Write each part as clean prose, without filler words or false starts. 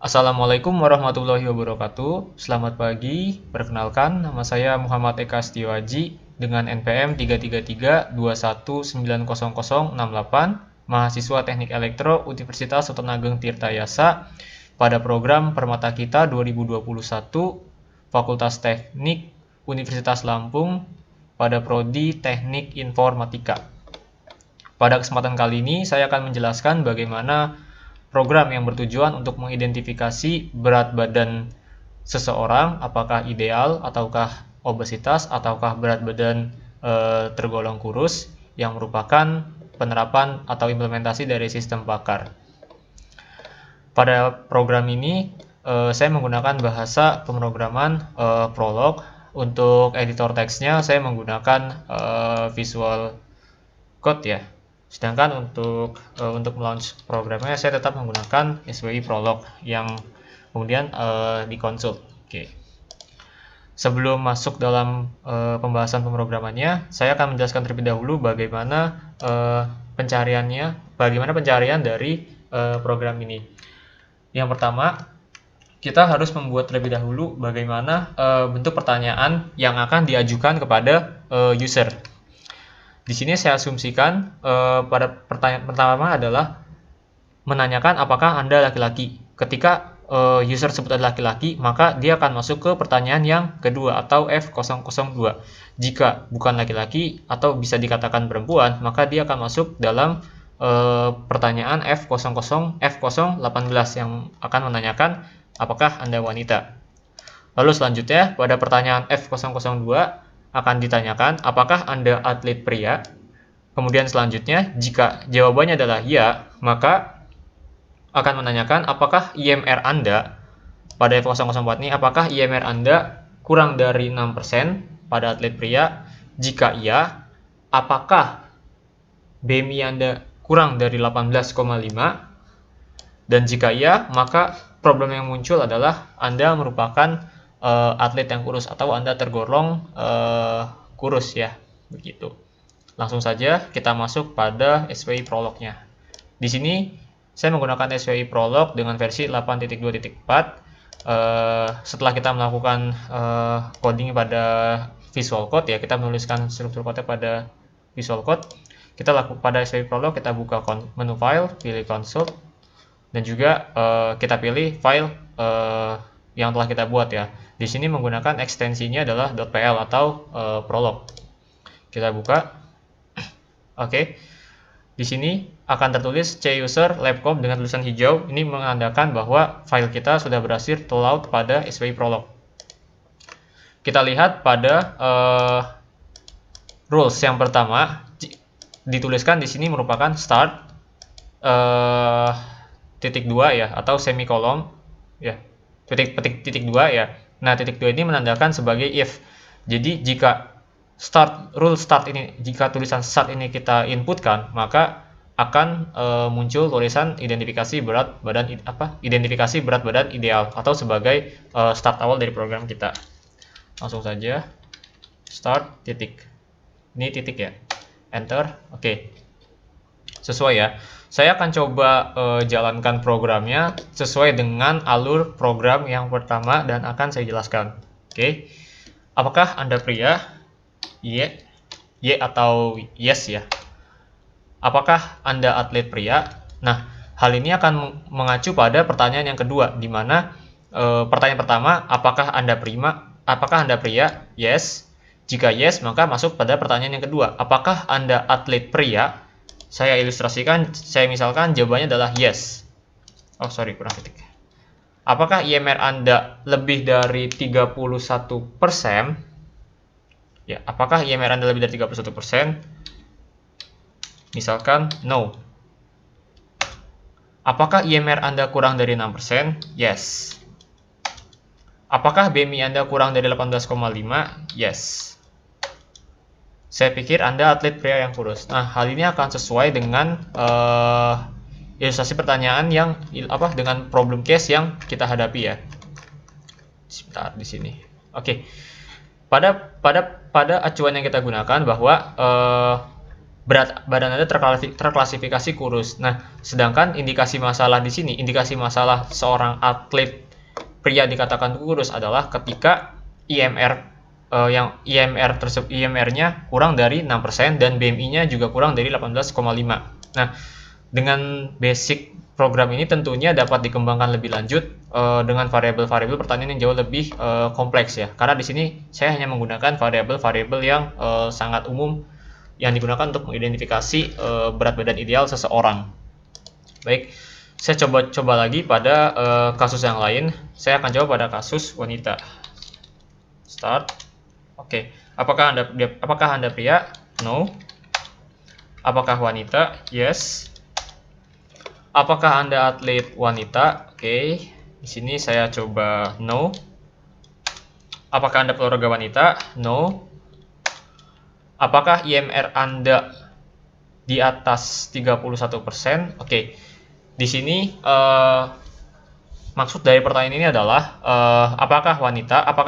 Assalamualaikum warahmatullahi wabarakatuh. Selamat pagi. Perkenalkan, nama saya Muhammad Eka Setiawaji dengan NPM 33321900068, mahasiswa Teknik Elektro Universitas Sultan Ageng Tirtayasa pada program Permata Kita 2021, Fakultas Teknik Universitas Lampung pada prodi Teknik Informatika. Pada kesempatan kali ini saya akan menjelaskan bagaimana program yang bertujuan untuk mengidentifikasi berat badan seseorang, apakah ideal ataukah obesitas ataukah berat badan tergolong kurus, yang merupakan penerapan atau implementasi dari sistem PAKAR. Pada program ini saya menggunakan bahasa pemrograman Prolog. Untuk editor teksnya saya menggunakan Visual Code ya. Sedangkan untuk melaunch programnya saya tetap menggunakan SWI Prolog yang kemudian dikonsult. Oke. Sebelum masuk dalam pembahasan pemrogramannya, saya akan menjelaskan terlebih dahulu bagaimana pencarian dari program ini. Yang pertama, kita harus membuat terlebih dahulu bagaimana bentuk pertanyaan yang akan diajukan kepada user. Di sini saya asumsikan pada pertanyaan pertama adalah menanyakan apakah Anda laki-laki. Ketika user sebut adalah laki-laki, maka dia akan masuk ke pertanyaan yang kedua atau F002. Jika bukan laki-laki atau bisa dikatakan perempuan, maka dia akan masuk dalam pertanyaan F018 yang akan menanyakan apakah Anda wanita. Lalu selanjutnya pada pertanyaan F002 akan ditanyakan apakah Anda atlet pria. Kemudian selanjutnya jika jawabannya adalah ya, maka akan menanyakan apakah IMR Anda pada F004 ini, apakah IMR Anda kurang dari 6% pada atlet pria. Jika iya, apakah BMI Anda kurang dari 18,5, dan jika iya, maka problem yang muncul adalah Anda merupakan atlet yang kurus atau Anda tergolong kurus ya, begitu. Langsung saja kita masuk pada SWI Prolognya. Di sini saya menggunakan SWI Prolog dengan versi 8.2.4. Setelah kita melakukan coding pada Visual Code ya, kita menuliskan struktur kode pada Visual Code. Kita lakukan pada SWI Prolog, kita buka menu file, pilih console, dan juga kita pilih file yang telah kita buat ya. Di sini menggunakan ekstensinya adalah .pl atau prolog. Kita buka. Oke. Di sini akan tertulis cuser labcom dengan tulisan hijau. Ini menandakan bahwa file kita sudah berhasil terload pada SWI Prolog. Kita lihat pada rules yang pertama dituliskan di sini merupakan start titik 2 ya, atau semikolon ya, titik 2 ya. Nah, titik 2 ini menandakan sebagai if. Jadi jika rule start ini, jika tulisan start ini kita inputkan, maka akan muncul tulisan identifikasi berat badan ideal atau sebagai start awal dari program kita. Langsung saja start titik. Ini titik ya. Enter. Oke. Sesuai ya. Saya akan coba jalankan programnya sesuai dengan alur program yang pertama dan akan saya jelaskan. Oke. Apakah Anda pria? Y atau yes ya. Apakah Anda atlet pria? Nah, hal ini akan mengacu pada pertanyaan yang kedua, di mana pertanyaan pertama, apakah Anda pria? Yes. Jika yes, maka masuk pada pertanyaan yang kedua, apakah Anda atlet pria? Saya ilustrasikan, saya misalkan jawabannya adalah yes. Oh sorry, kurang titik. Apakah IMR Anda lebih dari 31%? Ya, apakah IMR Anda lebih dari 31%? Misalkan no. Apakah IMR Anda kurang dari 6%? Yes. Apakah BMI Anda kurang dari 18,5? Yes. Saya pikir Anda atlet pria yang kurus. Nah, hal ini akan sesuai dengan ilustrasi pertanyaan yang dengan problem case yang kita hadapi ya. Sebentar di sini. Oke. Pada acuan yang kita gunakan bahwa berat badan Anda terklasifikasi kurus. Nah, sedangkan indikasi masalah di sini, indikasi masalah seorang atlet pria dikatakan kurus adalah ketika IMR IMR-nya kurang dari 6% dan BMI-nya juga kurang dari 18,5. Nah, dengan basic program ini tentunya dapat dikembangkan lebih lanjut dengan variabel-variabel pertanyaan yang jauh lebih kompleks ya. Karena di sini saya hanya menggunakan variabel-variabel yang sangat umum yang digunakan untuk mengidentifikasi berat badan ideal seseorang. Baik, saya coba lagi pada kasus yang lain. Saya akan coba pada kasus wanita. Start. Oke, apakah Anda pria? No. Apakah wanita? Yes. Apakah Anda atlet wanita? Oke. Di sini saya coba no. Apakah Anda peolahraga wanita? No. Apakah IMR Anda di atas 31%? Oke. Di sini maksud dari pertanyaan ini adalah apakah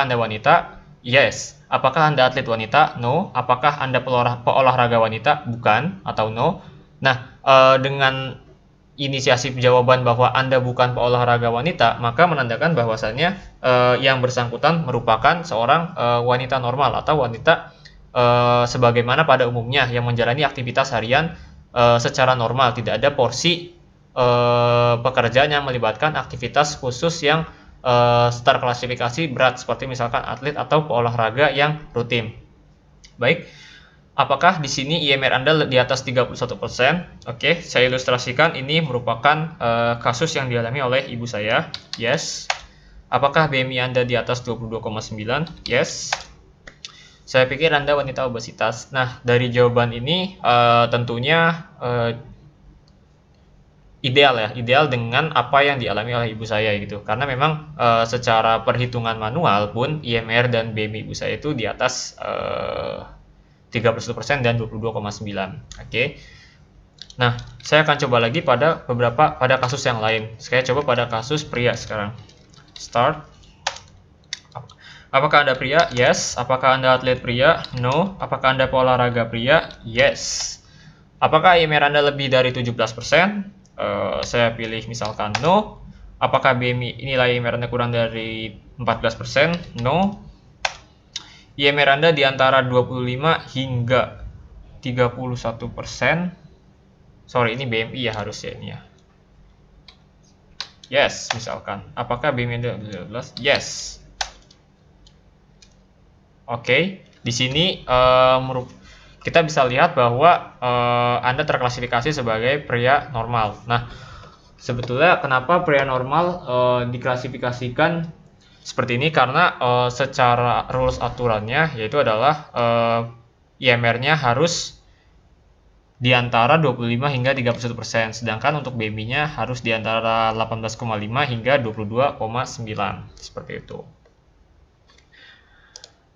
Anda wanita? Yes. Apakah Anda atlet wanita? No. Apakah Anda peolahraga wanita? Bukan atau no. Nah, dengan inisiasi jawaban bahwa Anda bukan peolahraga wanita, maka menandakan bahwasannya yang bersangkutan merupakan seorang wanita normal atau wanita sebagaimana pada umumnya yang menjalani aktivitas harian secara normal, tidak ada porsi pekerjaan yang melibatkan aktivitas khusus yang terklasifikasi berat seperti misalkan atlet atau peolahraga yang rutin. Baik, apakah di sini IMR Anda di atas 31%? Oke, saya ilustrasikan ini merupakan kasus yang dialami oleh ibu saya. Yes. Apakah BMI Anda di atas 22,9? Yes. Saya pikir Anda wanita obesitas. Nah, dari jawaban ini tentunya ideal dengan apa yang dialami oleh ibu saya gitu. Karena memang secara perhitungan manual pun IMR dan BMI ibu saya itu di atas 31% dan 22,9. Oke. Nah, saya akan coba lagi pada kasus yang lain. Saya coba pada kasus pria sekarang. Start. Apakah Anda pria? Yes. Apakah Anda atlet pria? No. Apakah Anda peolahraga pria? Yes. Apakah IMR Anda lebih dari 17%? Saya pilih misalkan no. Apakah BMI nilai IMR Anda kurang dari 14%? No. IMR Anda di antara 25 hingga 31%. Sorry, ini BMI ya harusnya ini ya. Yes, misalkan. Apakah BMI Anda 12? Yes. Oke, di sini kita bisa lihat bahwa Anda terklasifikasi sebagai pria normal. Nah, sebetulnya kenapa pria normal diklasifikasikan seperti ini? Karena secara rules aturannya yaitu adalah IMR-nya harus di antara 25 hingga 31%, sedangkan untuk BMI-nya harus di antara 18,5 hingga 22,9, seperti itu.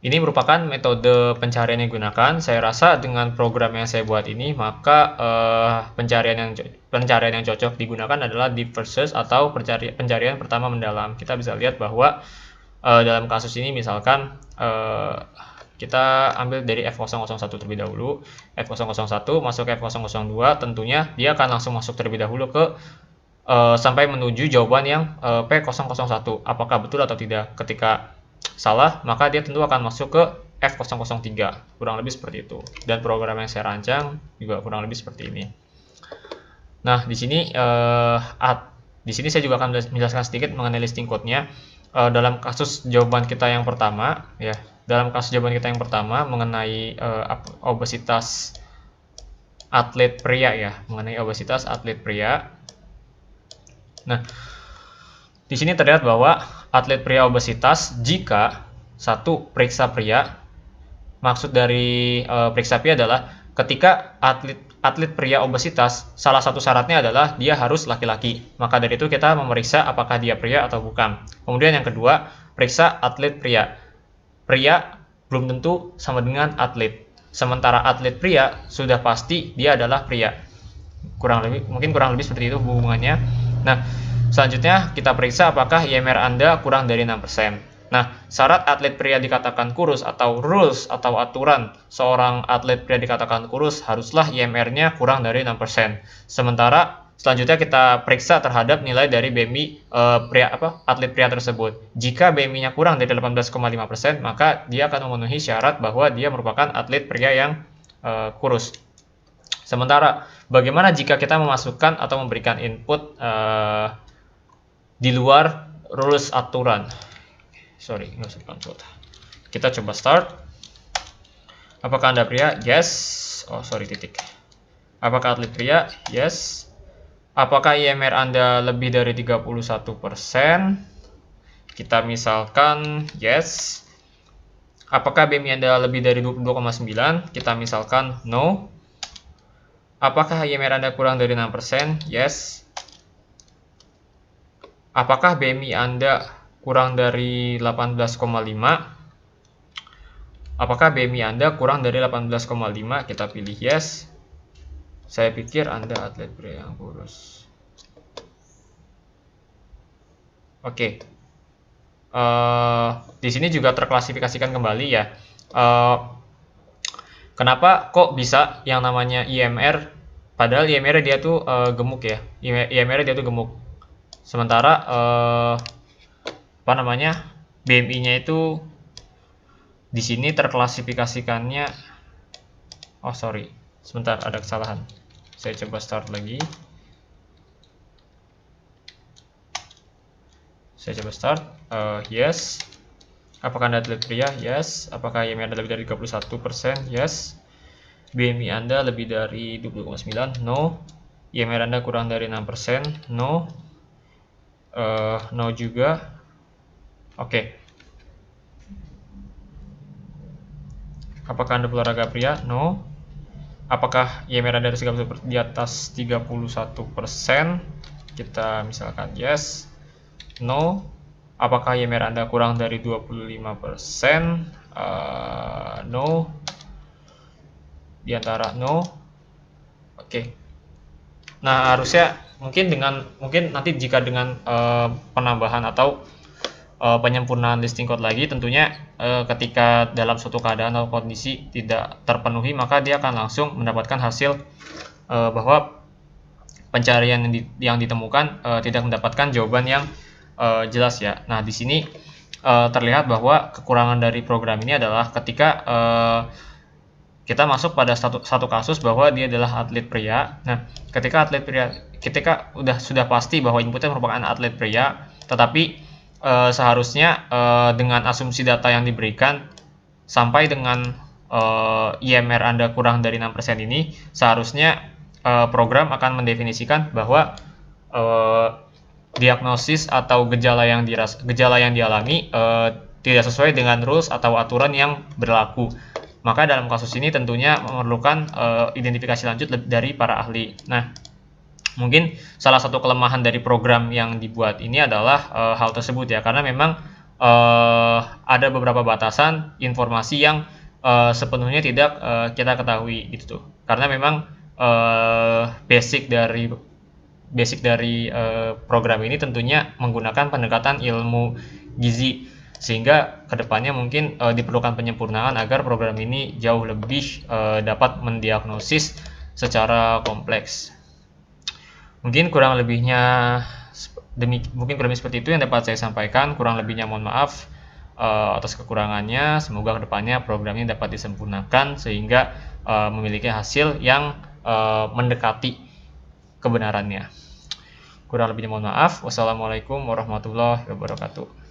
Ini merupakan metode pencarian yang digunakan. Saya rasa dengan program yang saya buat ini, maka pencarian yang cocok digunakan adalah deep first search atau pencarian pertama mendalam. Kita bisa lihat bahwa dalam kasus ini misalkan kita ambil dari F001 terlebih dahulu. F001 masuk ke F002, tentunya dia akan langsung masuk terlebih dahulu ke sampai menuju jawaban yang P001. Apakah betul atau tidak? Ketika salah, maka dia tentu akan masuk ke F003. Kurang lebih seperti itu. Dan program yang saya rancang juga kurang lebih seperti ini. Nah, di sini saya juga akan menjelaskan sedikit mengenai listing code-nya. Dalam kasus jawaban kita yang pertama, ya, mengenai obesitas atlet pria ya, Nah, di sini terlihat bahwa atlet pria obesitas jika satu periksa pria, maksud dari periksa pria adalah ketika atlet pria obesitas, salah satu syaratnya adalah dia harus laki-laki. Maka dari itu kita memeriksa apakah dia pria atau bukan. Kemudian yang kedua, periksa atlet pria. Pria belum tentu sama dengan atlet. Sementara atlet pria sudah pasti dia adalah pria. Mungkin kurang lebih seperti itu hubungannya. Nah, selanjutnya kita periksa apakah IMR Anda kurang dari 6%. Nah, syarat atlet pria dikatakan kurus atau rules atau aturan seorang atlet pria dikatakan kurus haruslah IMR-nya kurang dari 6%. Sementara selanjutnya kita periksa terhadap nilai dari BMI atlet pria tersebut. Jika BMI-nya kurang dari 18,5%, maka dia akan memenuhi syarat bahwa dia merupakan atlet pria yang kurus. Sementara bagaimana jika kita memasukkan atau memberikan input di luar rules aturan? Sorry, nggak usah input. Kita coba start. Apakah Anda pria? Yes. Oh, sorry, titik. Apakah atlet pria? Yes. Apakah IMR Anda lebih dari 31%? Kita misalkan yes. Apakah BMI Anda lebih dari 22,9? Kita misalkan no. Apakah IMR Anda kurang dari 6%? Yes. Apakah BMI Anda kurang dari 18,5? Apakah BMI Anda kurang dari 18,5? Kita pilih yes. Saya pikir Anda atlet pria yang kurus. Oke. Di sini juga terklasifikasikan kembali ya. Kenapa kok bisa yang namanya IMR? Padahal IMR dia tuh gemuk ya. IMR dia tuh gemuk. Sementara BMI-nya itu di sini terklasifikasikannya. Oh sorry, sebentar ada kesalahan. Saya coba start lagi. Saya coba start. Yes. Apakah Anda atlet pria? Yes. Apakah IMR Anda lebih dari 31%? Yes. BMI Anda lebih dari 20,9? No. IMR Anda kurang dari 6%? No. No juga. Oke. Apakah Anda olahraga pria? No. Apakah IMR Anda di atas 31%? Kita misalkan yes. No. Apakah IMR Anda kurang dari 25%? No. Di antara no. Oke. Nah, harusnya mungkin nanti jika dengan penambahan atau penyempurnaan listing code lagi, tentunya ketika dalam suatu keadaan atau kondisi tidak terpenuhi, maka dia akan langsung mendapatkan hasil bahwa pencarian yang ditemukan tidak mendapatkan jawaban yang jelas ya. Nah, di sini terlihat bahwa kekurangan dari program ini adalah ketika kita masuk pada satu kasus bahwa dia adalah atlet pria. Nah, ketika sudah pasti bahwa inputnya merupakan atlet pria, tetapi seharusnya dengan asumsi data yang diberikan sampai dengan IMR Anda kurang dari 6% ini, seharusnya program akan mendefinisikan bahwa diagnosis atau gejala yang dialami tidak sesuai dengan rules atau aturan yang berlaku. Maka dalam kasus ini tentunya memerlukan identifikasi lanjut dari para ahli. Nah, mungkin salah satu kelemahan dari program yang dibuat ini adalah hal tersebut ya, karena memang ada beberapa batasan informasi yang sepenuhnya tidak kita ketahui gitu tuh. Karena memang basic dari program ini tentunya menggunakan pendekatan ilmu gizi, sehingga kedepannya mungkin diperlukan penyempurnaan agar program ini jauh lebih dapat mendiagnosis secara kompleks. Mungkin kurang lebihnya seperti itu yang dapat saya sampaikan. Kurang lebihnya mohon maaf atas kekurangannya. Semoga kedepannya program ini dapat disempurnakan sehingga memiliki hasil yang mendekati kebenarannya. Kurang lebihnya mohon maaf. Wassalamualaikum warahmatullahi wabarakatuh.